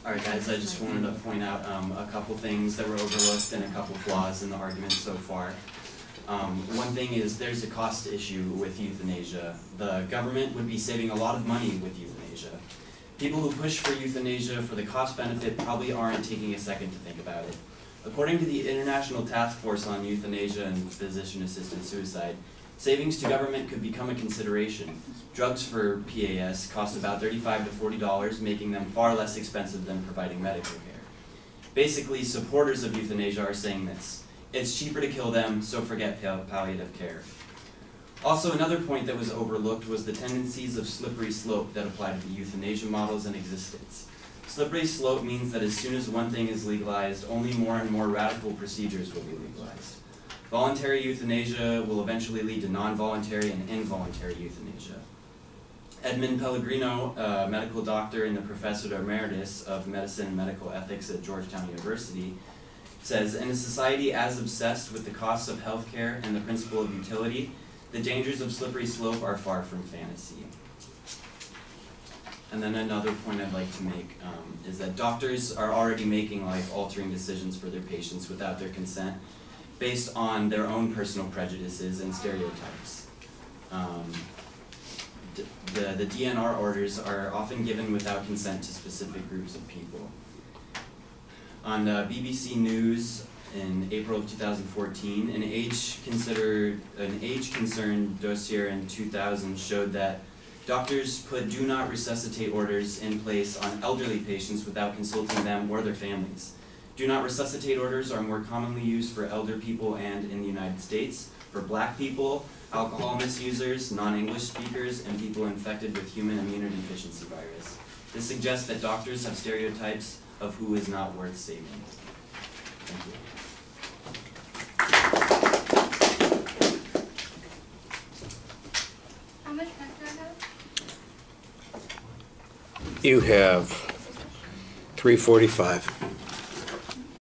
Alright guys, I just wanted to point out a couple things that were overlooked and a couple flaws in the argument so far. One thing is there's a cost issue with euthanasia. The government would be saving a lot of money with euthanasia. People who push for euthanasia for the cost benefit probably aren't taking a second to think about it. According to the International Task Force on Euthanasia and Physician-Assisted Suicide, savings to government could become a consideration. Drugs for PAS cost about $35 to $40, making them far less expensive than providing medical care. Basically, supporters of euthanasia are saying this: it's cheaper to kill them, so forget palliative care. Also, another point that was overlooked was the tendencies of slippery slope that apply to the euthanasia models in existence. Slippery slope means that as soon as one thing is legalized, only more and more radical procedures will be legalized. Voluntary euthanasia will eventually lead to non-voluntary and involuntary euthanasia. Edmund Pellegrino, a medical doctor and the professor emeritus of medicine and medical ethics at Georgetown University, says, in a society as obsessed with the costs of healthcare and the principle of utility, the dangers of slippery slope are far from fantasy. And then another point I'd like to make is that doctors are already making life-altering decisions for their patients without their consent, based on their own personal prejudices and stereotypes. The DNR orders are often given without consent to specific groups of people. On BBC News in April of 2014, an age-concerned dossier in 2000 showed that doctors put do not resuscitate orders in place on elderly patients without consulting them or their families. Do not resuscitate orders are more commonly used for elder people and, in the United States, for black people, alcohol misusers, non-English speakers, and people infected with human immunodeficiency virus. This suggests that doctors have stereotypes of who is not worth saving. Thank you. How much time do I have? You have 3:45.